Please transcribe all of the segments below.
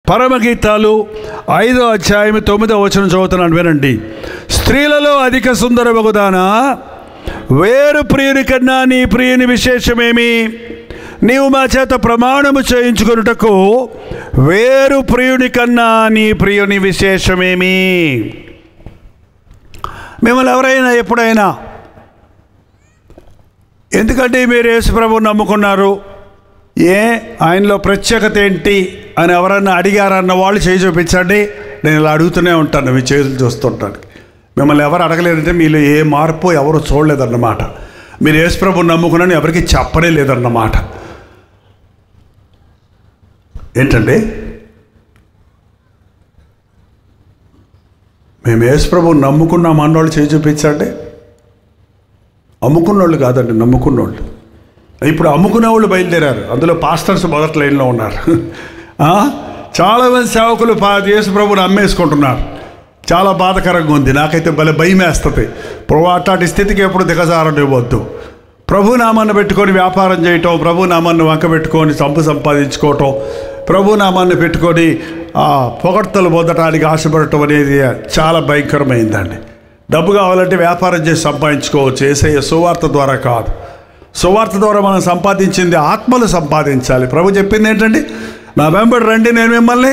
పరమగీతాలు 5వ అధ్యాయం 9వ వచనం చదువుతున్నాను, వినండి. స్త్రీలలో అధిక సుందరమగుదానా, వేరు ప్రియుని కన్నా నీ ప్రియుని విశేషమేమి? నీవు మా చేత ప్రమాణము చేయించుకొనుటకు వేరు ప్రియుని కన్నా నీ ప్రియుని విశేషమేమి? మిమ్మల్ని ఎవరైనా ఎప్పుడైనా ఎందుకంటే మీరు యేసుప్రభువుని నమ్ముకున్నారు, ఆయనలో ప్రత్యేకత ఏంటి అని ఎవరన్నా అడిగారన్న వాళ్ళు చేయి చూపించండి. నేను ఇలా అడుగుతూనే ఉంటాను, మీ చేతులు చూస్తుంటాను. మిమ్మల్ని ఎవరు అడగలేదంటే మీలో ఏ మార్పు ఎవరు చూడలేదన్నమాట. మీరు యేసుప్రభువుని నమ్ముకున్నాను ఎవరికి చెప్పనే లేదన్నమాట. ఏంటండి? మేము యేసుప్రభువుని నమ్ముకున్నాం అన్నోళ్ళు చేయి చూపించండి. అమ్ముకున్నోళ్ళు కాదండి, నమ్ముకున్నోళ్ళు. ఇప్పుడు అమ్ముకునే వాళ్ళు బయలుదేరారు, అందులో పాస్టర్స్ మొదటి లైన్లో ఉన్నారు. చాలామంది సేవకులు యేసుప్రభువుని అమ్మేసుకుంటున్నారు. చాలా బాధకరంగా ఉంది. నాకైతే భయం వేస్తుంది. ప్రభు అట్లాంటి స్థితికి ఎప్పుడు దిగజారనివ్వద్దు. ప్రభు నామాన్ని పెట్టుకొని వ్యాపారం చేయటం, ప్రభు నామాన్ని వంక పెట్టుకొని సంపాదించుకోవటం, ప్రభు నామాన్ని పెట్టుకొని పొగడ్తలు పొందటానికి ఆశపడటం అనేది చాలా భయంకరమైందండి. డబ్బు కావాలంటే వ్యాపారం చేసి సంపాదించుకోవచ్చు, యేసయ్య సువార్త ద్వారా కాదు. సువార్త ద్వారా మనం సంపాదించింది ఆత్మలు సంపాదించాలి. ప్రభు చెప్పింది ఏంటండి? నా వెంబడి రండి, నేను మిమ్మల్ని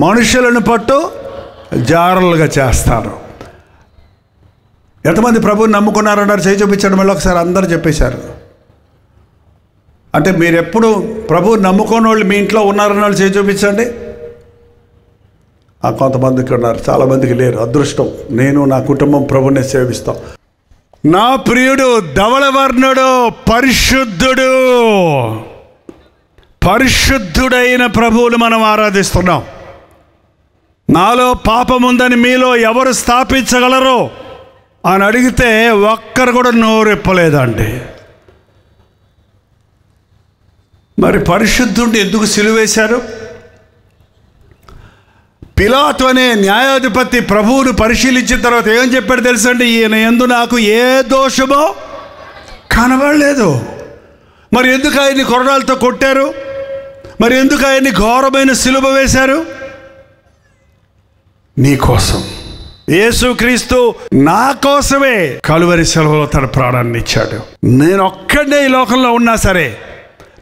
మనుషులను పట్టు జారులుగా చేస్తాను. ఎంతమంది ప్రభువుని నమ్ముకున్నారన్నారు? చేయి చూపించండి. మళ్ళీ ఒకసారి అందరూ చెప్పేశారు. అంటే మీరు ఎప్పుడు ప్రభువుని నమ్ముకున్న వాళ్ళు మీ ఇంట్లో ఉన్నారన్న వాళ్ళు చేయి చూపించండి. కొంతమందికి ఉన్నారు, చాలామందికి లేరు. అదృష్టం. నేను నా కుటుంబం ప్రభువుని సేవిస్తాం. నా ప్రియుడు ధవళవర్ణుడు, పరిశుద్ధుడు, పరిశుద్ధుడైన ప్రభువును మనం ఆరాధిస్తున్నాం. నాలో పాపముందని మీలో ఎవరు స్థాపించగలరు అని అడిగితే ఒక్కరు కూడా నోరెప్పలేదండి. మరి పరిశుద్ధుడిని ఎందుకు సిలువేశారు? పిలాతు అనే న్యాయాధిపతి ప్రభువును పరిశీలించిన తర్వాత ఏం చెప్పాడు తెలుసండి? ఈయన యందు నాకు ఏ దోషమో కనబడలేదు. మరి ఎందుకు ఆయన్ని కొరడాలతో కొట్టారు? మరి ఎందుకు ఆయన్ని ఘోరమైన సిలువ వేశారు? నీ కోసం. యేసుక్రీస్తు నా కోసమే కలువరి సిలువలో తన ప్రాణాన్ని ఇచ్చాడు. నేను ఒక్కడే ఈ లోకంలో ఉన్నా సరే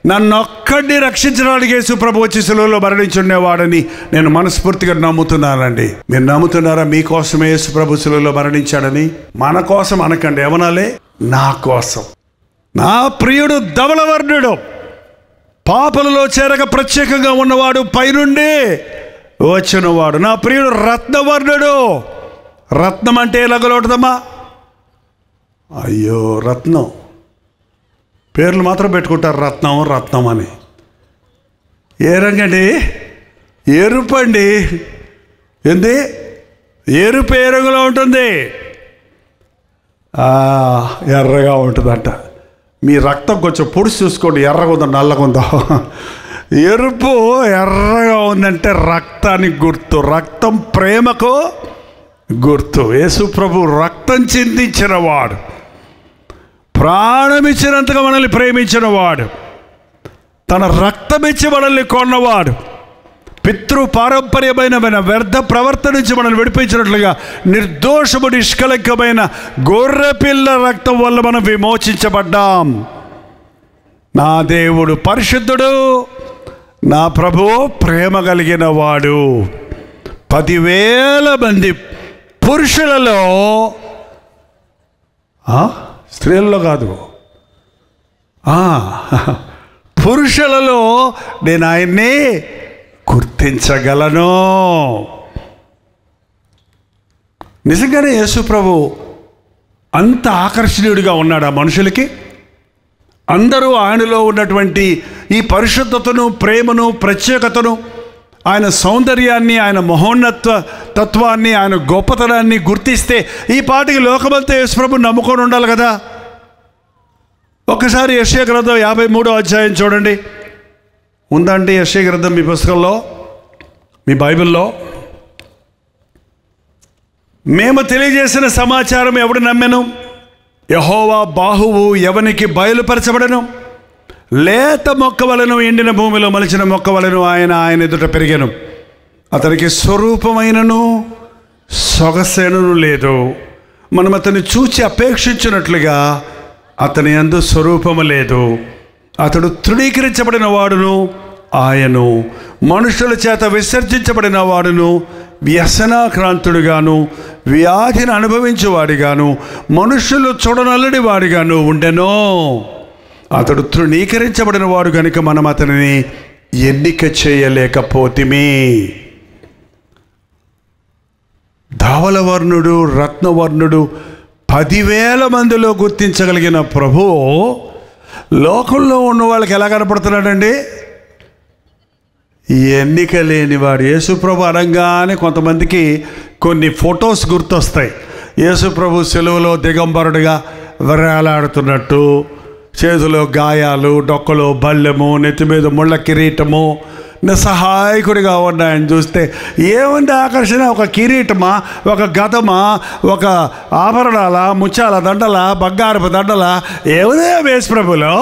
నన్ను ఒక్కడిని రక్షించడానికి యేసు ప్రభు వచ్చి సిలువలో మరణించుండేవాడని నేను మనస్ఫూర్తిగా నమ్ముతున్నానండి. మీరు నమ్ముతున్నారా? మీకోసమే యేసు ప్రభు సిలువలో మరణించాడని. మన కోసం అనకండి, ఏమనాలే? నా కోసం. నా ప్రియుడు ధవళవర్ణుడు, పాపలలో చేరక ప్రత్యేకంగా ఉన్నవాడు, పైనుండి వచ్చినవాడు. నా ప్రియుడు రత్నవర్ణుడు. రత్నం అంటే ఎలాగలుగుతుందమ్మా? అయ్యో, రత్నం పేర్లు మాత్రం పెట్టుకుంటారు, రత్నం రత్నం అని. ఏ రంగండి? ఎరుపు అండి. ఏంది? ఎరుపు ఏ రంగులో ఉంటుంది? ఎర్రగా ఉంటుందంట. మీ రక్తం కొంచెం పొడిచి చూసుకోండి, ఎర్రగా ఉందో నల్లగా ఉందో. ఎరుపు ఎర్రగా ఉందంటే రక్తానికి గుర్తు. రక్తం ప్రేమకు గుర్తు. యేసు ప్రభు రక్తం చిందించిన వాడు, ప్రాణమిచ్చినంతగా మనల్ని ప్రేమించిన వాడు, తన రక్తమిచ్చి మనల్ని కొన్నవాడు, పితృ పారంపర్యమైన వ్యర్థ ప్రవర్తన నుంచి మనల్ని విడిపించినట్లుగా నిర్దోషము నిష్కలంకమైన గొర్రెపిల్ల రక్తం వల్ల మనం విమోచించబడ్డాం. నా దేవుడు పరిశుద్ధుడు, నా ప్రభువు ప్రేమ కలిగిన వాడు. 10,000 మంది పురుషులలో, స్త్రీలలో కాదు, పురుషులలో నేను ఆయన్ని గుర్తించగలను. నిజంగానే యేసు ప్రభు అంత ఆకర్షణీయుడిగా ఉన్నాడు ఆ మనుషులకి. అందరూ ఆయనలో ఉన్నటువంటి ఈ పరిశుద్ధతను, ప్రేమను, ప్రత్యేకతను, ఆయన సౌందర్యాన్ని, ఆయన మహోన్నత తత్వాన్ని, ఆయన గొప్పతనాన్ని గుర్తిస్తే ఈ పాటికి లోకమంతా యేసు ప్రభువుని నమ్ముకొని ఉండాలి కదా. ఒక్కసారి యెషయా గ్రంథం 53వ అధ్యాయం చూడండి. ఉందండి యెషయా గ్రంథం మీ పుస్తకంలో, మీ బైబిల్లో? మేము తెలియజేసిన సమాచారం ఎవడు నమ్మెను? యెహోవా బాహువు ఎవనికి బయలుపరచబడను? లేత మొక్క వలెను, ఎండిన భూమిలో మలిచిన మొక్క వలెను ఆయన ఎదుట పెరిగెను. అతనికి స్వరూపమైనను సొగసైనను లేదు. మనం అతన్ని చూచి అపేక్షించినట్లుగా అతని యందు స్వరూపము లేదు. అతడు తృణీకరించబడిన వాడును, ఆయను మనుషుల చేత విసర్జించబడిన వాడును, వ్యసనాక్రాంతుడుగాను, వ్యాధిని అనుభవించేవాడిగాను, మనుషులు చూడనల్లడి వాడిగాను ఉండెనో. అతడు తృణీకరించబడిన వాడు కనుక మనం అతనిని ఎన్నిక చేయలేకపోతిమి. ధవలవర్ణుడు, రత్నవర్ణుడు 10,000 మందిలో గుర్తించగలిగిన ప్రభువు లోకంలో ఉన్న వాళ్ళకి ఎలా కనపడుతున్నాడండి? ఎన్నిక లేనివాడు. యేసుప్రభు అనగానే కొంతమందికి కొన్ని ఫొటోస్ గుర్తొస్తాయి. యేసుప్రభు సెలువులో దిగంబరుడిగా వేలాడుతున్నట్టు, చేతిలో గాయాలు, డొక్కలో బల్లెము, నెత్తి మీద ముళ్ళ కిరీటము, నిస్సహాయకుడిగా ఉన్నాయని చూస్తే ఏముంది ఆకర్షణ? ఒక కిరీటమా, ఒక గదమా, ఒక ఆభరణాల, ముత్యాల దండల, బంగారపు దండల, ఏముంది యేసుప్రభులో?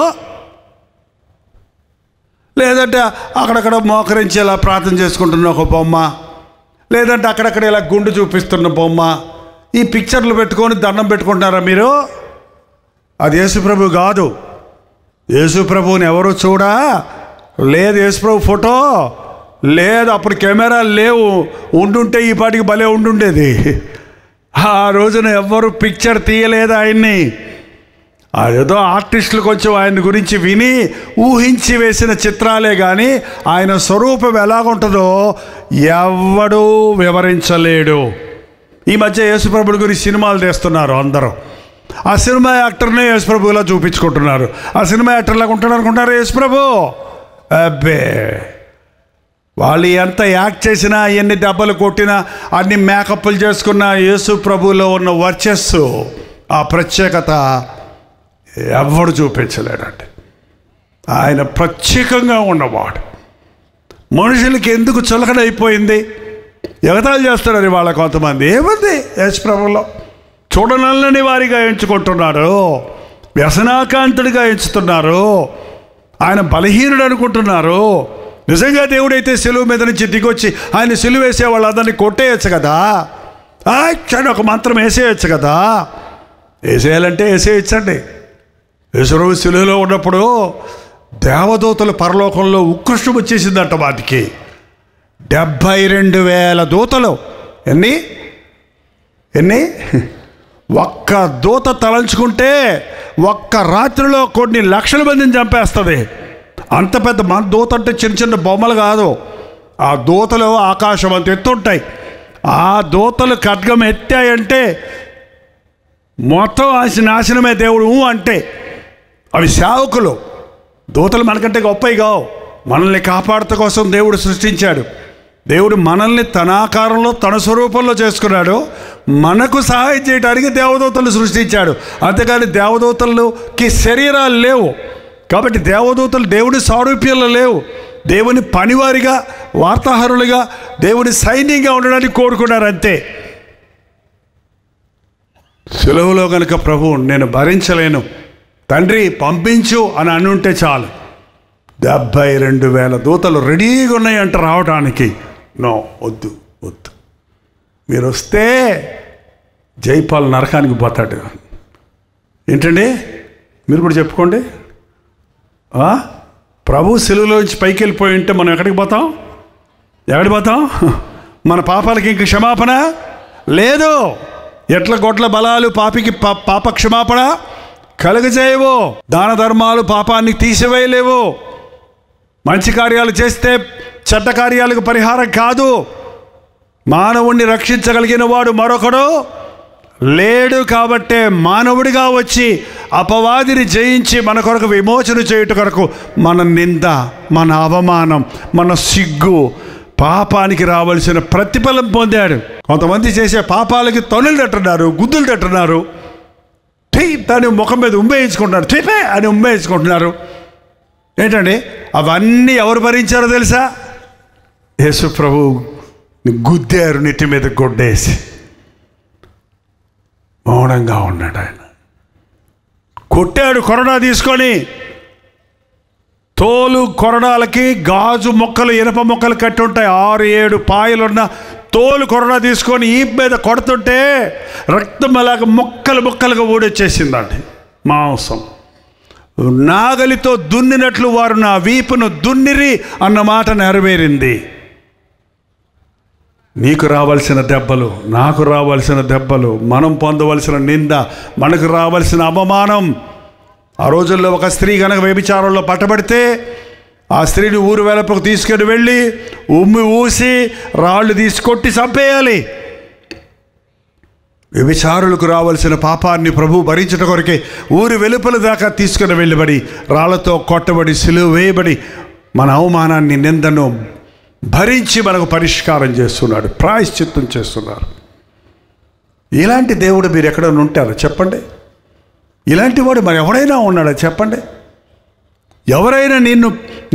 లేదంటే అక్కడక్కడ మోకరించి ఇలా ప్రార్థన చేసుకుంటున్న ఒక బొమ్మ, లేదంటే అక్కడక్కడ ఇలా గుండు చూపిస్తున్న బొమ్మ. ఈ పిక్చర్లు పెట్టుకొని దండం పెట్టుకుంటున్నారా మీరు? అది యేసుప్రభు కాదు. యేసుప్రభుని ఎవరు చూడా లేదు. యేసుప్రభు ఫోటో లేదు. అప్పుడు కెమెరాలు లేవు. ఉండుంటే ఈ పాటికి భలే ఉండుండేది. ఆ రోజున ఎవ్వరు పిక్చర్ తీయలేదు ఆయన్ని. అదేదో ఆర్టిస్టులు కొంచెం ఆయన గురించి విని ఊహించి వేసిన చిత్రాలే కానీ ఆయన స్వరూపం ఎలాగుంటుందో ఎవడూ వివరించలేడు. ఈ మధ్య యేసుప్రభుడి గురించి సినిమాలు తీస్తున్నారు అందరూ. ఆ సినిమా యాక్టర్నే యేసుప్రభులా చూపించుకుంటున్నారు. ఆ సినిమా యాక్టర్లాగా ఉంటాడు అనుకుంటారు యేసుప్రభు? అబ్బే, వాళ్ళు ఎంత యాక్ట్ చేసినా, ఎన్ని దెబ్బలు కొట్టినా, అన్ని మేకప్లు చేసుకున్న యేసుప్రభులో ఉన్న వర్చస్సు, ఆ ప్రత్యేకత ఎవడు చూపించలేడండి. ఆయన ప్రత్యేకంగా ఉన్నవాడు. మనుషులకి ఎందుకు చులకనైపోయింది? ఎగతాళి చేస్తున్నారు ఇవాళ కొంతమంది. ఏముంది యేసుప్రభులో? చూడనల్లని వారిగా ఎంచుకుంటున్నారు, వ్యసనాకాంతుడిగా ఎంచుతున్నారు, ఆయన బలహీనుడు అనుకుంటున్నారు. నిజంగా దేవుడైతే సెలువు మీద నుంచి దిగొచ్చి ఆయన సెలువు వేసే వాళ్ళందరినీ కొట్టేయచ్చు కదా, ఒక మంత్రం వేసేయచ్చు కదా. వేసేయాలంటే వేసేయచ్చండి. యేసుప్రభు సెలువులో ఉన్నప్పుడు దేవదూతలు పరలోకంలో ఉత్కృష్టం వచ్చేసిందంట. వాటికి 72,000 దూతలు. ఎన్ని ఒక్క దూత తలంచుకుంటే ఒక్క రాత్రిలో కొన్ని లక్షల మందిని చంపేస్తుంది. అంత పెద్ద మన దూత అంటే చిన్న చిన్న బొమ్మలు కాదు. ఆ దూతలు ఆకాశం అంత ఎత్తుంటాయి. ఆ దూతలు ఖడ్గం ఎత్తాయంటే మొత్తం నాశనమే. దేవుడు అంటే అవి సేవకులు. దూతలు మనకంటే గొప్పవి కావు. మనల్ని కాపాడత కోసం దేవుడు సృష్టించాడు. దేవుడు మనల్ని తన ఆకారంలో, తన స్వరూపంలో చేసుకున్నాడు. మనకు సహాయం చేయడానికి దేవదూతలు సృష్టించాడు. అంతేకాని దేవదూతలకి శరీరాలు లేవు. కాబట్టి దేవదూతలు దేవుడి సారూప్యంలో లేవు. దేవుని పనివారిగా, వార్తాహరులుగా, దేవుని సైన్యంగా ఉండడానికి కోరుకున్నారు అంతే. సులువులో కనుక ప్రభువు నేను భరించలేను, తండ్రి పంపించు అని అనుంటే చాలు. 72,000 దూతలు రెడీగా ఉన్నాయంట రావడానికి. నో, వద్దు. మీరు వస్తే జైపాల్ నరకానికి పోతాడు. ఏంటండి మీరు కూడా చెప్పుకోండి. ప్రభు సిలువలోంచి పైకి వెళ్ళిపోయి ఉంటే మనం ఎక్కడికి పోతాం? మన పాపాలకి ఇంక క్షమాపణ లేదు. ఎట్ల గొడ్ల బలాలు పాపికి పాప క్షమాపణ కలుగజేయవు. దాన ధర్మాలు పాపాన్ని తీసివేయలేవు. మంచి కార్యాలు చేస్తే చెడ్డ కార్యాలకు పరిహారం కాదు. మానవుణ్ణి రక్షించగలిగిన వాడు మరొకడు లేడు. కాబట్టే మానవుడిగా వచ్చి అపవాదిని జయించి మన కొరకు విమోచన చేయుట కొరకు మన నింద, మన అవమానం, మన సిగ్గు, పాపానికి రావాల్సిన ప్రతిఫలం పొందాడు. కొంతమంది చేసే పాపాలకి తొనలు తట్టున్నారు, గుద్దులు తట్టున్నారు, దాన్ని ముఖం మీద ఉమ్మేయించుకుంటున్నారు, ఠీపే అని ఉమ్మేయించుకుంటున్నారు. ఏంటండి అవన్నీ ఎవరు భరించారో తెలుసా? యేసు ప్రభు గుద్దారు, నెత్తి మీద గొడ్డేసి. మౌనంగా ఉన్నాడు ఆయన. కొట్టాడు కొరడా తీసుకొని, తోలు కొరడాలకి గాజు మొక్కలు, ఇనప మొక్కలు కట్టి ఉంటాయి. 6-7 పాయలున్న తోలు కొరడా తీసుకొని ఈ మీద కొడుతుంటే రక్తం అలాగ ముక్కలు ముక్కలుగా ఊడొచ్చేసిందండి. మాంసం నాగలితో దున్నినట్లు వారు నా వీపును దున్నిరి అన్న మాట నెరవేరింది. నీకు రావాల్సిన దెబ్బలు, నాకు రావాల్సిన దెబ్బలు, మనం పొందవలసిన నింద, మనకు రావాల్సిన అవమానం. ఆ రోజుల్లో ఒక స్త్రీ కనుక వ్యభిచారంలో పట్టబడితే ఆ స్త్రీని ఊరు వెలుపకు తీసుకొని వెళ్ళి ఉమ్మి ఊసి రాళ్ళు తీసుకొట్టి చంపేయాలి. వ్యభిచారులకు రావాల్సిన పాపాన్ని ప్రభు భరించడం కొరకే ఊరి వెలుపల దాకా తీసుకుని వెళ్ళబడి రాళ్లతో కొట్టబడి సిలువ వేయబడి మన అవమానాన్ని, నిందను భరించి మనకు పరిష్కారం చేస్తున్నాడు, ప్రాయశ్చిత్తం చేస్తున్నారు. ఇలాంటి దేవుడు మీరు ఎక్కడైనా ఉంటారా చెప్పండి? ఇలాంటి వాడు మరి ఎవరైనా ఉన్నాడా చెప్పండి? ఎవరైనా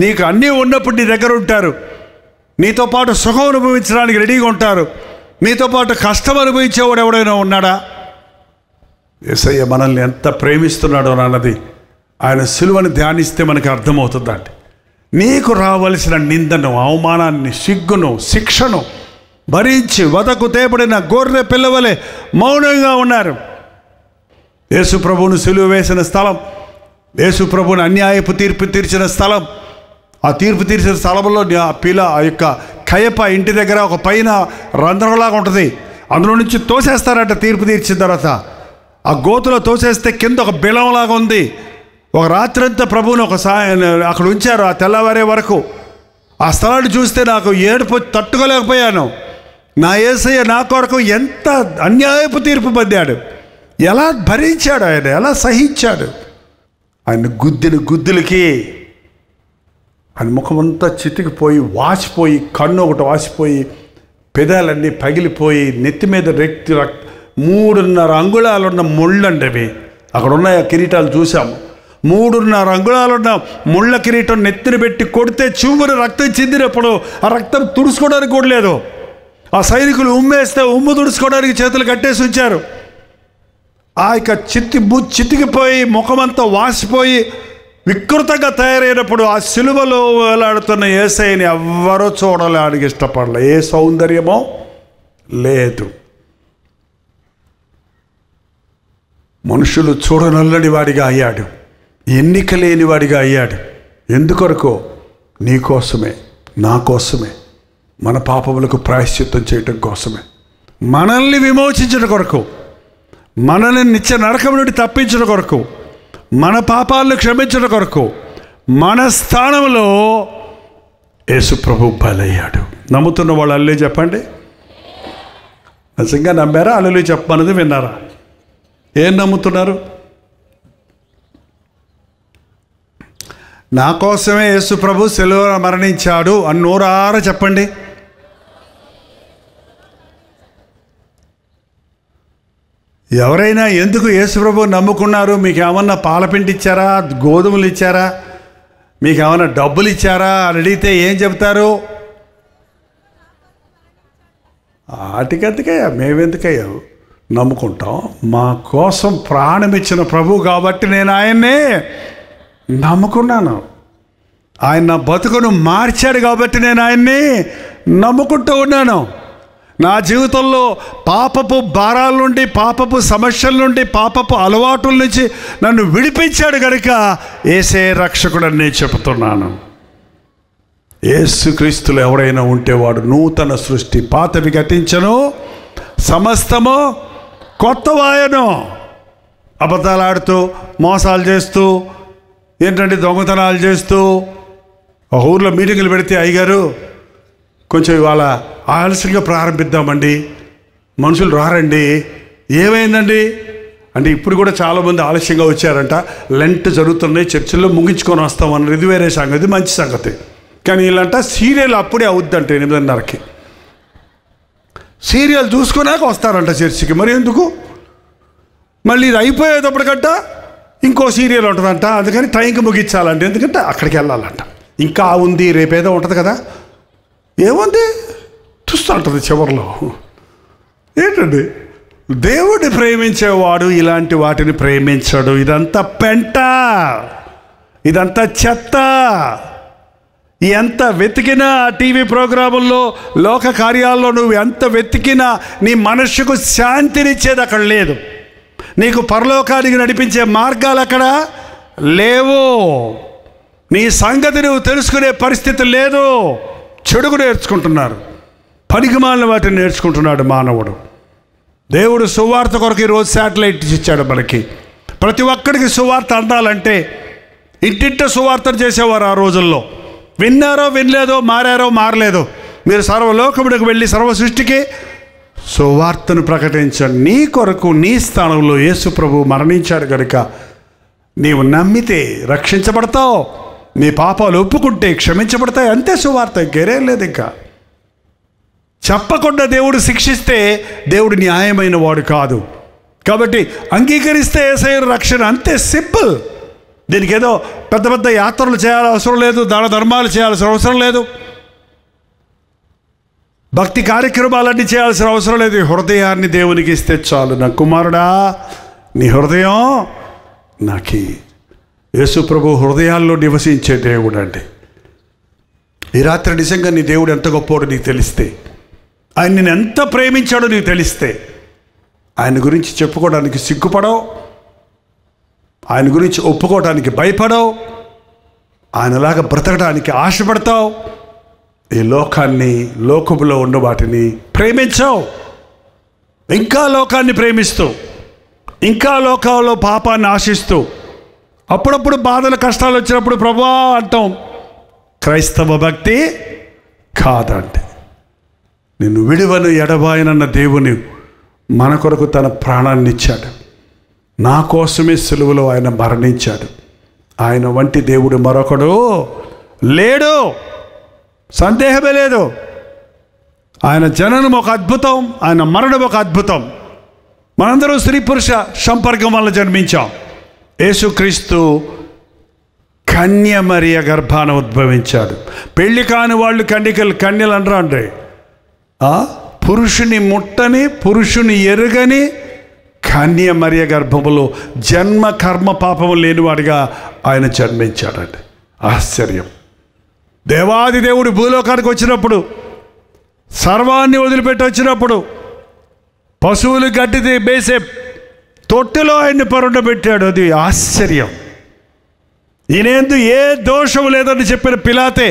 నీకు అన్నీ ఉన్నప్పుడు నీ దగ్గర ఉంటారు, నీతో పాటు సుఖం అనుభవించడానికి రెడీగా ఉంటారు, నీతో పాటు కష్టం అనుభవించేవాడు ఎవడైనా ఉన్నాడా? యేసయ్య మనల్ని ఎంత ప్రేమిస్తున్నాడో అన్నది ఆయన సిలువను ధ్యానిస్తే మనకు అర్థమవుతుందండి. నీకు రావలసిన నిందను, అవమానాన్ని, సిగ్గును, శిక్షను భరించి వదకు తేబడిన గొర్రె పిల్లవలే మౌనంగా ఉన్నారు. యేసు ప్రభువును సిలువ వేసిన స్థలం, యేసు ప్రభువును అన్యాయపు తీర్పు తీర్చిన స్థలం, ఆ తీర్పు తీర్చిన స్థలంలో ఆ యొక్క కయప ఇంటి దగ్గర ఒక పైన రంధ్రంలాగా ఉంటుంది, అందులో నుంచి తోసేస్తారట. తీర్పు తీర్చిన తర్వాత ఆ గోతులో తోసేస్తే కింద ఒక బిలంలాగా ఉంది. ఒక రాత్రంతా ప్రభువుని అక్కడ ఉంచారు ఆ తెల్లవారే వరకు. ఆ స్థలాన్ని చూస్తే నాకు ఏడుపు తట్టుకోలేకపోయాను. నా యేసయ్య నా కొరకు ఎంత అన్యాయపు తీర్పు పొందాడు, ఎలా భరించాడు, ఆయన ఎలా సహించాడు. ఆయన గుద్దులకి ఆయన ముఖమంతా చితికిపోయి వాసిపోయి, కన్ను ఒకటి వాసిపోయి, పెదాలన్నీ పగిలిపోయి, నెత్తి మీద 3.5 అంగుళాలున్న ముళ్ళండి అవి. అక్కడ ఉన్న కిరీటాలు చూసాము. 3.5 అంగుళాలున్న ముళ్ళ కిరీటం నెత్తిని పెట్టి కొడితే చివరి రక్తం చెందినప్పుడు ఆ రక్తం తుడుచుకోవడానికి కూడా లేదు. ఆ సైనికులు ఉమ్మేస్తే ఉమ్ము తుడుచుకోవడానికి చేతులు కట్టేసి ఉంచారు. ఆ యొక్క చితికిపోయి ముఖమంతా వాసిపోయి వికృతంగా తయారైనప్పుడు ఆ సిలువలో వేలాడుతున్న యేసయ్యని ఎవ్వరూ చూడడానికి ఇష్టపడలే. ఏ సౌందర్యమో లేదు. మనుషులు చూడనల్లని వాడిగా అయ్యాడు, ఎన్నిక లేని వాడిగా అయ్యాడు. ఎందుకొరకు? నీ కోసమే, నా కోసమే, మన పాపములకు ప్రాయశ్చిత్తం చేయటం కోసమే, మనల్ని విమోచించడం కొరకు, మనల్ని నిత్య నరకం నుండి తప్పించడం కొరకు, మన పాపాలను క్షమించడం కొరకు మన స్థానంలో యేసు ప్రభు బలయ్యాడు. నమ్ముతున్న వాళ్ళు అల్లే చెప్పండి. నిజంగా నమ్మారా? అల్లెలు చెప్పమన్నది విన్నారా? ఏం నమ్ముతున్నారు? నా కోసమే యేసు ప్రభు సిలువలో మరణించాడు అని నోరారా చెప్పండి. ఎవరైనా ఎందుకు యేసు ప్రభు నమ్ముకున్నారు, మీకు ఏమన్నా పాలపిండి ఇచ్చారా, గోధుమలు ఇచ్చారా, మీకు ఏమన్నా డబ్బులు ఇచ్చారా అని అడిగితే ఏం చెప్తారు? వాటికెందుకయ్యా, మేమెందుకయ్యా నమ్ముకుంటాం? మా కోసం ప్రాణం ఇచ్చిన ప్రభు కాబట్టి నేను ఆయన్నే నమ్ముకున్నాను. ఆయన నా బతుకును మార్చాడు కాబట్టి నేను ఆయన్ని నమ్ముకుంటూ ఉన్నాను. నా జీవితంలో పాపపు భారాల నుండి, పాపపు సమస్యల నుండి, పాపపు అలవాటుల నుంచి నన్ను విడిపించాడు కనుక యేసే రక్షకుడని నేను చెబుతున్నాను. యేసుక్రీస్తులో ఎవరైనా ఉంటే వాడు నూతన సృష్టి, పాతవి గతించను, సమస్తము కొత్తవాయను. అబద్ధాలు ఆడుతూ, మోసాలు చేస్తూ, ఏంటంటే దొంగతనాలు చేస్తూ, ఒక ఊర్లో మీటింగులు పెడితే అయ్యగారు కొంచెం ఇవాళ ఆలస్యంగా ప్రారంభిద్దామండి, మనుషులు రారండి, ఏమైందండి అంటే ఇప్పుడు కూడా చాలామంది ఆలస్యంగా వచ్చారంట. లెంట్ జరుగుతున్నాయి, చర్చిల్లో ముగించుకొని వస్తామన్నారు. ఇది వేరే సంగతి, మంచి సంగతి. కానీ వీళ్ళంట సీరియల్ అప్పుడే అవుద్దంట 8:30కి. సీరియల్ చూసుకున్నాక వస్తారంట చర్చికి. మరి ఎందుకు? మళ్ళీ ఇది అయిపోయేటప్పటికంట ఇంకో సీరియల్ ఉంటుందంట. అందుకని టైంకి ముగించాలంట, ఎందుకంటే అక్కడికి వెళ్ళాలంట. ఇంకా ఉంది, రేపేదో ఉంటుంది కదా, ఏముంది చూస్తూ ఉంటుంది చివరిలో. ఏంటండి, దేవుడిని ప్రేమించేవాడు ఇలాంటి వాటిని ప్రేమించాడు. ఇదంతా పెంట, ఇదంతా చెత్త. ఎంత వెతికినా టీవీ ప్రోగ్రాముల్లో, లోక కార్యాల్లో నువ్వు ఎంత వెతికినా నీ మనస్సుకు శాంతినిచ్చేది అక్కడ లేదు. నీకు పరలోకానికి నడిపించే మార్గాలు అక్కడ లేవు. నీ సంగతి నువ్వు తెలుసుకునే పరిస్థితి లేదు. చెడుగు నేర్చుకుంటున్నారు, పనికిమాలిన వాటిని నేర్చుకుంటున్నాడు మానవుడు. దేవుడు సువార్త కొరకు ఈరోజు శాటిలైట్ ఇచ్చాడు మనకి. ప్రతి ఒక్కడికి సువార్త అందాలంటే ఇంటింట సువార్తను చేసేవారు ఆ రోజుల్లో. విన్నారో వినలేదో, మారారో మారలేదో, మీరు సర్వలోకముడికి వెళ్ళి సర్వ సృష్టికి సువార్తను ప్రకటించండి. నీ కొరకు నీ స్థానంలో యేసు ప్రభు మరణించాడు కనుక నీవు నమ్మితే రక్షించబడతావు. నీ పాపాలు ఒప్పుకుంటే క్షమించబడతాయి. అంతే సువార్త, ఇంకేరేం లేదు. ఇంకా చెప్పకుండా దేవుడు శిక్షిస్తే దేవుడు న్యాయమైన వాడు కాదు. కాబట్టి అంగీకరిస్తే యేసయ్య రక్షణ, అంతే సింపుల్. దీనికి ఏదో పెద్ద పెద్ద యాత్రలు చేయాల్సిన అవసరం లేదు, దాన ధర్మాలు చేయాల్సిన అవసరం లేదు, భక్తి కార్యక్రమాలన్నీ చేయాల్సిన అవసరం లేదు. హృదయాన్ని దేవునికి ఇస్తే చాలు. నా కుమారుడా, నీ హృదయం నాకు. యేసు ప్రభు హృదయాల్లో నివసించే దేవుడు అండి. ఈ రాత్రి నిజంగా నీ దేవుడు ఎంత గొప్పోడు నీకు తెలిస్తే, ఆయన నేను ఎంత ప్రేమించాడో నీకు తెలిస్తే, ఆయన గురించి చెప్పుకోవడానికి సిగ్గుపడవు, ఆయన గురించి ఒప్పుకోవడానికి భయపడవు, ఆయనలాగా బ్రతకడానికి ఆశపడతావు. ఈ లోకాన్ని, లోకములో ఉన్న వాటిని ప్రేమించావు. ఇంకా లోకాన్ని ప్రేమిస్తూ, ఇంకా లోకంలో పాపాన్ని ఆశిస్తూ, అప్పుడప్పుడు బాధలు కష్టాలు వచ్చినప్పుడు ప్రభువా అంటాం. క్రైస్తవ భక్తి కాదంటే. నిన్ను విడువను ఎడబాయనన్న దేవుని మన కొరకు తన ప్రాణాన్ని ఇచ్చాడు. నా కోసమే సిలువలో ఆయన మరణించాడు. ఆయన వంటి దేవుడు మరొకడు లేడు, సందేహమే లేదు. ఆయన జననం ఒక అద్భుతం, ఆయన మరణం ఒక అద్భుతం. మనందరం స్త్రీ పురుష సంపర్కం వల్ల జన్మించాం. యేసుక్రీస్తు కన్య మరియ గర్భాన ఉద్భవించాడు. పెళ్లి కాని వాళ్ళు కన్యలు అనరా అండి. పురుషుని ముట్టని, పురుషుని ఎరుగని కన్య మరియ గర్భములో జన్మ కర్మ పాపము లేనివాడిగా ఆయన జన్మించాడండి. ఆశ్చర్యం. దేవాది దేవుడు భూలోకానికి వచ్చినప్పుడు, సర్వాన్ని వదిలిపెట్టి వచ్చినప్పుడు, పశువులు గడ్డి వేసే తొట్టెలో ఆయన్ని పరుండబెట్టాడు. అది ఆశ్చర్యం. ఈయనేందు ఏ దోషము లేదని చెప్పిన పిలాతే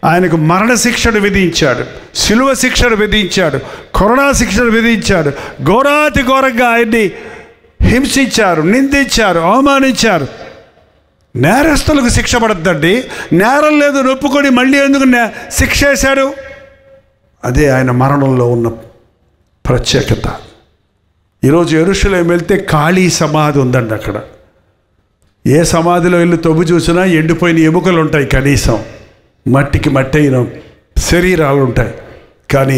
ఆయనకు మరణశిక్షను విధించాడు, శిలువ శిక్షను విధించాడు, కరోనా శిక్షను విధించాడు. ఘోరాతి ఘోరంగా ఆయన్ని హింసించారు, నిందించారు, అవమానించారు. నేరస్తులకు శిక్ష పడద్దండి. నేరం లేదు నొప్పుకొని మళ్ళీ ఎందుకు శిక్ష వేశాడు? అదే ఆయన మరణంలో ఉన్న ప్రత్యేకత. ఈరోజు యెరూషలేము వెళ్తే ఖాళీ సమాధి ఉందండి. అక్కడ ఏ సమాధిలో వెళ్ళి తవ్వి చూసినా ఎండిపోయిన ఎముకలు ఉంటాయి, కనీసం మట్టికి మట్టి అయిన శరీరాలు ఉంటాయి. కానీ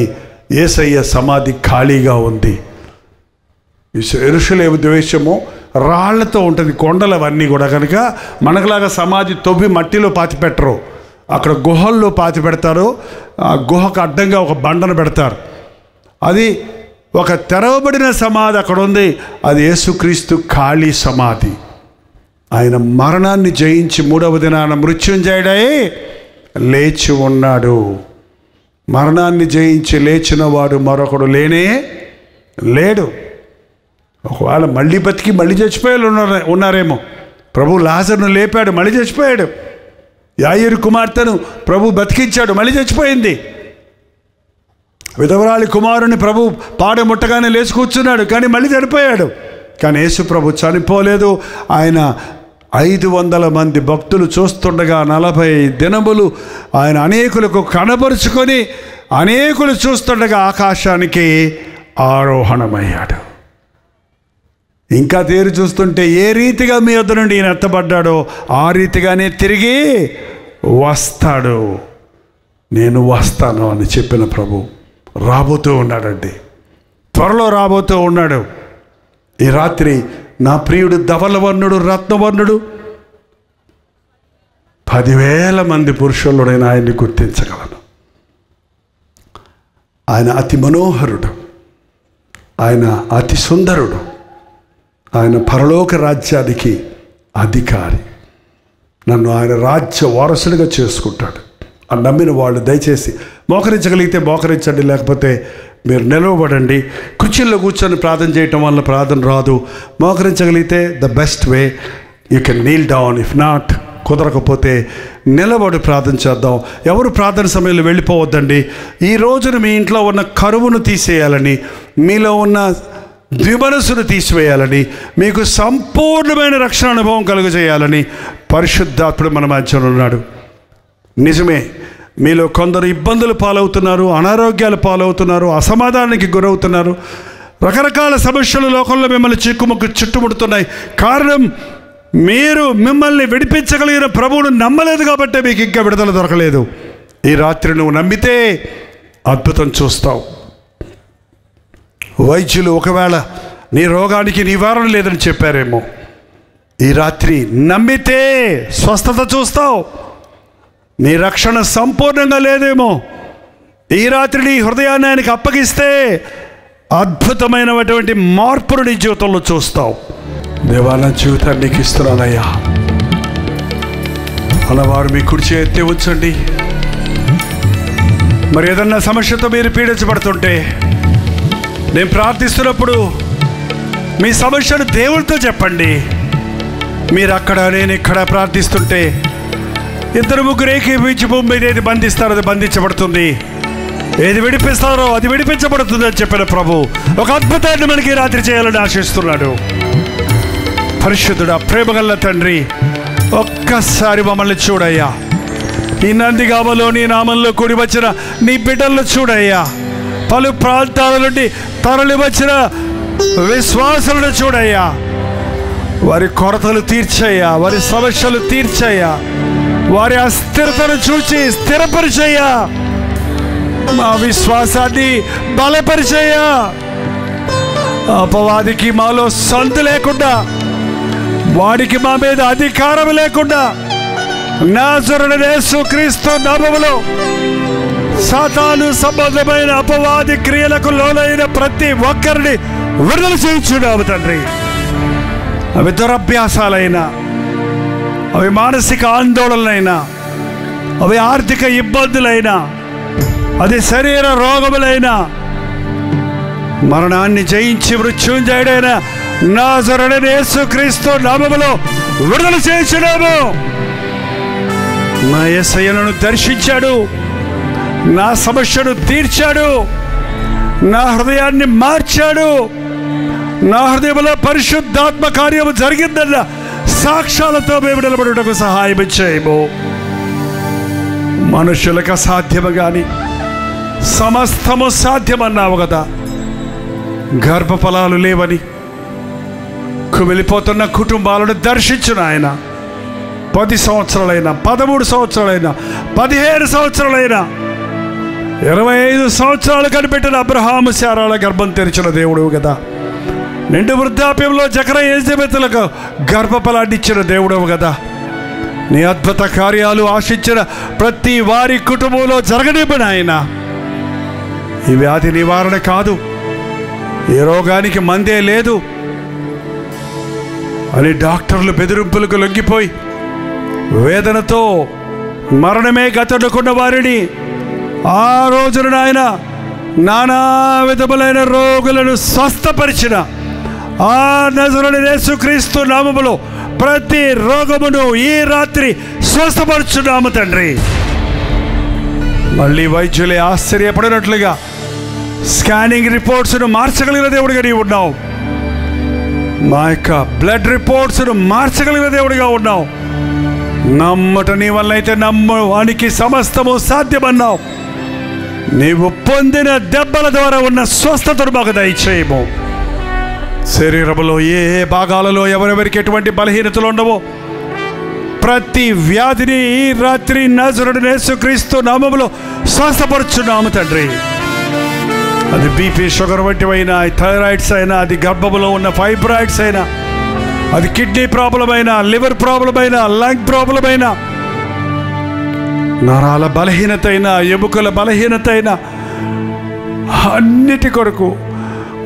యేసయ్య సమాధి ఖాళీగా ఉంది. యెరూషలేము దేశము రాళ్లతో ఉంటుంది, కొండలు అవన్నీ కూడా. కనుక మనకులాగా సమాధి తవ్వి మట్టిలో పాతి పెట్టరు, అక్కడ గుహల్లో పాతి పెడతారు. ఆ గుహకు అడ్డంగా ఒక బండను పెడతారు. అది ఒక తెరవబడిన సమాధి అక్కడ ఉంది. అది యేసుక్రీస్తు ఖాళీ సమాధి. ఆయన మరణాన్ని జయించి మూడవ దినాన మృత్యుంజయుడై లేచి ఉన్నాడు. మరణాన్ని జయించి లేచిన వాడు మరొకడు లేనే లేడు. ఒకవేళ మళ్ళీ బతికి మళ్ళీ చచ్చిపోయారు ఉన్నారేమో. ప్రభు లాజరును లేపాడు, మళ్ళీ చచ్చిపోయాడు. యాయిరు కుమార్తెను ప్రభు బతికించాడు, మళ్ళీ చచ్చిపోయింది. విధవరాలి కుమారుని ప్రభు పాడ ముట్టగానే లేచి కూర్చున్నాడు, కానీ మళ్ళీ చనిపోయాడు. కానీ యేసు ప్రభు చనిపోలేదు. ఆయన 500 మంది భక్తులు చూస్తుండగా 40 దినములు ఆయన అనేకులకు కనబరుచుకొని, అనేకులు చూస్తుండగా ఆకాశానికి ఆరోహణమయ్యాడు. ఇంకా తేరు చూస్తుంటే ఏ రీతిగా మీ వద్ద నుండి ఈయన ఎత్తబడ్డాడో ఆ రీతిగానే తిరిగి వస్తాడు. నేను వస్తాను అని చెప్పిన ప్రభు రాబోతూ ఉన్నాడండి. త్వరలో రాబోతూ ఉన్నాడు. ఈ రాత్రి నా ప్రియుడు ధవలవర్ణుడు, రత్నవర్ణుడు, 10,000 మంది పురుషులుడైన ఆయన్ని గుర్తించగలను. ఆయన అతి మనోహరుడు, ఆయన అతి సుందరుడు, ఆయన పరలోక రాజ్యానికి అధికారి. నన్ను ఆయన రాజ్య వారసుడిగా చేసుకుంటాడు. ఆ నమ్మిన వాళ్ళు దయచేసి మోకరించగలిగితే మోకరించండి, లేకపోతే మీరు నిలవబడండి. కుర్చీల్లో కూర్చొని ప్రార్థన చేయటం వల్ల ప్రార్థన రాదు. మోకరించగలిగితే the best way, you can kneel down. If not, కుదరకపోతే నిలబడి ప్రార్థన చేద్దాం. ఎవరు ప్రార్థన సమయంలో వెళ్ళిపోవద్దండి. ఈ రోజున మీ ఇంట్లో ఉన్న కరువును తీసేయాలని, మీలో ఉన్న ద్విమనస్సును తీసివేయాలని, మీకు సంపూర్ణమైన రక్షణ అనుభవం కలుగజేయాలని పరిశుద్ధాత్ముడు మన మధ్యలో ఉన్నాడు. నిజమే, మీలో కొందరు ఇబ్బందులు పాలవుతున్నారు, అనారోగ్యాలు పాలవుతున్నారు, అసమాధానానికి గురవుతున్నారు, రకరకాల సమస్యలు లోకంలో మిమ్మల్ని చుట్టుముడుతున్నాయి. కారణం మీరు మిమ్మల్ని విడిపించగలిగిన ప్రభువును నమ్మలేదు కాబట్టి మీకు ఇంకా విడుదల దొరకలేదు. ఈ రాత్రి నువ్వు నమ్మితే అద్భుతం చూస్తావు. వైద్యులు ఒకవేళ నీ రోగానికి నివారణ లేదని చెప్పారేమో, ఈ రాత్రి నమ్మితే స్వస్థత చూస్తావు. నీ రక్షణ సంపూర్ణంగా లేదేమో, ఈ రాత్రి నీ హృదయాన్ని ఆయనకి అప్పగిస్తే అద్భుతమైనటువంటి మార్పును నీ జీవితంలో చూస్తావు. దేవా, నా జీవితాన్ని నీకు ఇస్తున్నానయ్యా అన్నవారు మీ కుర్చీ ఎత్తి ఉంచండి. మరి ఏదన్నా సమస్యతో మీరు పీడించబడుతుంటే, నేను ప్రార్థిస్తున్నప్పుడు మీ సమస్యను దేవుడితో చెప్పండి. మీరు అక్కడ, నేను ఇక్కడ ప్రార్థిస్తుంటే ఇద్దరు ముగ్గురు ఏకీపించి భూమి మీద ఏది బంధిస్తారో అది బంధించబడుతుంది, ఏది విడిపిస్తారో అది విడిపించబడుతుంది అని చెప్పిన ప్రభు ఒక అద్భుతాన్ని మనకి రాత్రి చేయాలని ఆశిస్తున్నాడు. పరిశుద్ధుడా, ప్రేమగల్ల తండ్రి, ఒక్కసారి మమ్మల్ని చూడయ్యా. ఈ నందిగామలో నీ నామంలో కూడి వచ్చిన నీ బిడ్డలను చూడయ్యా. పలు ప్రాంతాల నుండి తరలి వచ్చిన విశ్వాసులను చూడయ్యా. వారి కొరతలు తీర్చయ్యా, వారి సమస్యలు తీర్చయ్యా, వారి అస్థిరతను చూచి స్థిరపరిచయ్యా, మా విశ్వాసాన్ని బలపరిచయ్యా. అపవాదికి మాలో సందు లేకుండా, వాడికి మా మీద అధికారం లేకుండా, నాజరేయుడైన యేసుక్రీస్తు నామములో సాతాను సంబంధమైన అపవాది క్రియలకు లోనైన ప్రతి ఒక్కరిని విడుదల చేయించున్నాము తండ్రి. అవి దురభ్యాసాలైనా, అవి మానసిక ఆందోళనలైనా, అవి ఆర్థిక ఇబ్బందులైనా, అది శరీర రోగములైనా, మరణాన్ని జయించి మృత్యుంజయుడైన నాజరేయుడైన యేసుక్రీస్తు నామములో విడుదల చేయించున్నాము. నా యేసయ్యను దర్శించాడు, నా సమస్యను తీర్చాడు, నా హృదయాన్ని మార్చాడు, నా హృదయంలో పరిశుద్ధాత్మ కార్యము జరిగిందన్న సాక్ష్యాలతో మేము నిలబడుటకు సహాయం చేయము. మనుషులకు అసాధ్యము కానీ సమస్తము సాధ్యమన్నావు కదా. గర్భఫలాలు లేవని కుమిలిపోతున్న కుటుంబాలను దర్శించిన ఆయన 10 సంవత్సరాలైనా, 13 సంవత్సరాలైనా, 15 సంవత్సరాలైనా, 25 సంవత్సరాలు కనిపెట్టిన అబ్రహాము శారాల గర్భం తెరిచిన దేవుడు కదా. నిండు వృద్ధాప్యంలో జకరయ్య ఎలిజబెతులకు గర్భఫలాన్ని ఇచ్చిన దేవుడవు కదా. నీ అద్భుత కార్యాలు ఆశించిన ప్రతి వారి కుటుంబంలో జరగనివ్వన ఆయన. ఈ వ్యాధి నివారణ కాదు, ఏ రోగానికి మందే లేదు అని డాక్టర్లు బెదిరింపులకు లొంగిపోయి వేదనతో మరణమే గతనుకున్న వారిని ఆ రోజున ఆయన నానా విధములైన రోగులను స్వస్థపరిచిన ఆ నజరేయుడైన యేసుక్రీస్తు నామములో ప్రతి రోగమును ఈ రాత్రి స్వస్థపరుచున్నాము తండ్రి. మళ్ళీ వైద్యులే ఆశ్చర్యపడినట్లుగా స్కానింగ్ రిపోర్ట్స్ను మార్చగలిగిన దేవుడిగా నీవు ఉన్నావు. మా యొక్క బ్లడ్ రిపోర్ట్స్ను మార్చగలిగిన దేవుడిగా ఉన్నావు. నమ్మట నీ వల్ల అయితే నమ్మడానికి సమస్తము సాధ్యమన్నావు. నీవు పొందిన దెబ్బల ద్వారా ఉన్న స్వస్థతను మాకు దయచేయము. శరీరంలో ఏ భాగాలలో ఎవరెవరికి ఎటువంటి బలహీనతలు ఉండవో ప్రతి వ్యాధిని ఈ రాత్రి నజరేయుడైన యేసుక్రీస్తు నామములో స్వస్థపరుచున్నాము తండ్రి. అది బీపీ, షుగర్ వంటివైనా, థైరాయిడ్స్ అయినా, అది గర్భములో ఉన్న ఫైబ్రాయిడ్స్ అయినా, అది కిడ్నీ ప్రాబ్లం అయినా, లివర్ ప్రాబ్లం అయినా, లంగ్ ప్రాబ్లం అయినా, నరాల బలహీనత అయినా, ఎముకల బలహీనత అయినా, అన్నిటి కొరకు,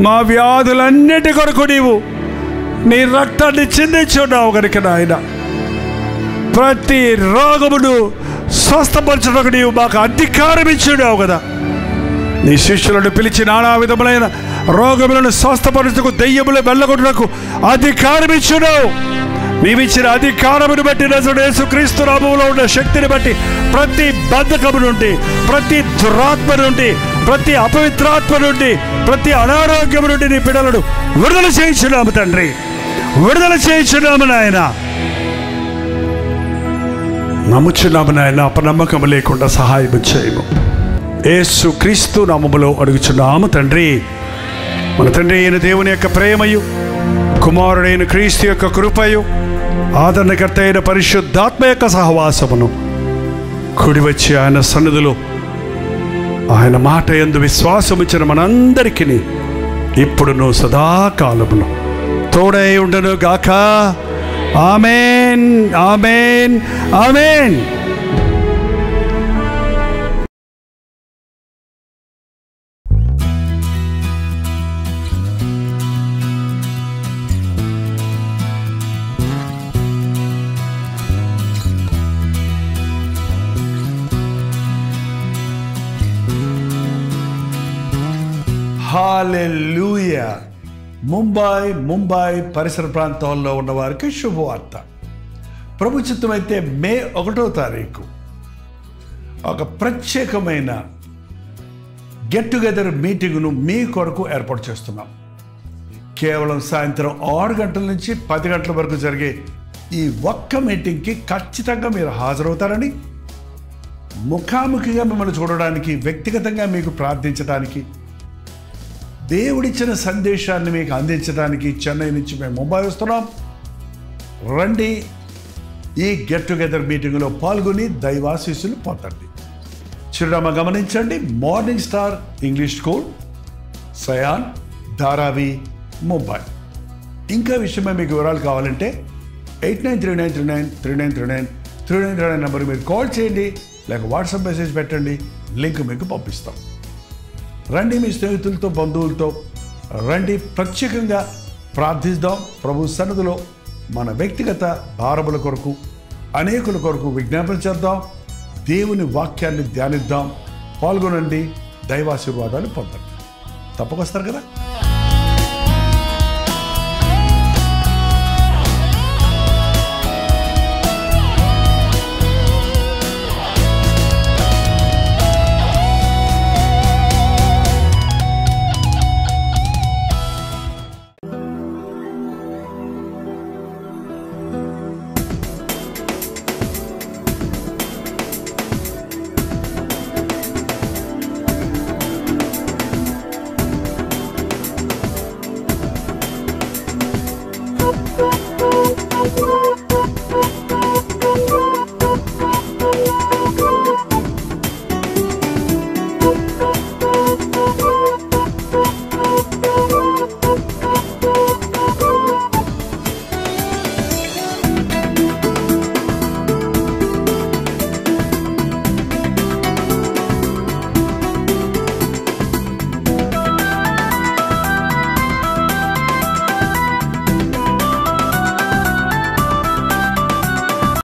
మా వ్యాధులన్నిటి కొరకు నీవు నీ రక్తాన్ని చిందించున్నావు కనుక నాయన ప్రతి రోగమును స్వస్థపరచడానికి నీవు మాకు అధికారం ఇచ్చావు కదా. నీ శిష్యులను పిలిచి నానా విధములైన రోగములను స్వస్థపరచుకు, దెయ్యములు వెళ్ళగొట్టుటకు అధికారం ఇచ్చావు. నీవిచ్చిన అధికారమును బట్టి నజరేయుడైన యేసుక్రీస్తు నామములో ఉన్న శక్తిని బట్టి ప్రతి బంధకము నుండి, ప్రతి దురాత్మ నుండి, ప్రతి అపవిత్రాత్మ నుండి, ప్రతి అనారోగ్యము నుండి నీ బిడ్డలను విడుదల చేయించున్నాము తండ్రి. విడుదల చేయించున్నాము నాయన. నమ్ముచున్నాము నాయన. అపనమ్మకం లేకుండా సహాయం చేయము. యేసుక్రీస్తు నామములో అడుగుచున్నాము తండ్రి. మన తండ్రి అయిన దేవుని యొక్క ప్రేమయు, కుమారుడైన క్రీస్తు యొక్క కృపయు, ఆదరణకర్త అయిన పరిశుద్ధాత్మ యొక్క సహవాసమును కూడి వచ్చి ఆయన సన్నిధిలో ఆయన మాట యందు విశ్వాసముచ్చిన మనందరికీ ఇప్పుడును సదాకాలమును తోడై ఉండను గాక. ఆమేన్, ఆమేన్, ఆమేన్. హల్లెలూయా. ముంబై పరిసర ప్రాంతాల్లో ఉన్న వారికి శుభవార్త. ప్రభు చిత్తమైతే మే 1వ తారీఖు ఒక ప్రత్యేకమైన గెట్ టుగెదర్ మీటింగ్ను మీ కొరకు ఏర్పాటు చేస్తున్నాం. కేవలం సాయంత్రం 6 గంటల నుంచి 10 గంటల వరకు జరిగే ఈ ఒక్క మీటింగ్కి ఖచ్చితంగా మీరు హాజరవుతారని, ముఖాముఖిగా మిమ్మల్ని చూడడానికి, వ్యక్తిగతంగా మీకు ప్రార్థించడానికి, దేవుడిచ్చిన సందేశాన్ని మీకు అందించడానికి చెన్నై నుంచి మేము ముంబై వస్తున్నాం. రండి, ఈ గెట్ టుగెదర్ మీటింగ్లో పాల్గొని దైవాశీస్సులు పొందండి. చిరునామా గమనించండి. Morning star English school, సయాన్, Dharavi, Mumbai. ఇంకా విషయమై మీకు వివరాలు కావాలంటే 8939393939 నెంబర్ మీరు కాల్ చేయండి, లేక వాట్సాప్ మెసేజ్ పెట్టండి. లింక్ మీకు పంపిస్తాం. రండి, మీ స్నేహితులతో, బంధువులతో రండి. ప్రత్యేకంగా ప్రార్థిద్దాం. ప్రభు సన్నిధిలో మన వ్యక్తిగత భారముల కొరకు, అనేకుల కొరకు విజ్ఞాపన చేద్దాం. దేవుని వాక్యాన్ని ధ్యానిద్దాం. పాల్గొనండి, దైవాశీర్వాదాలు పొందండి. తప్పకొస్తారు కదా.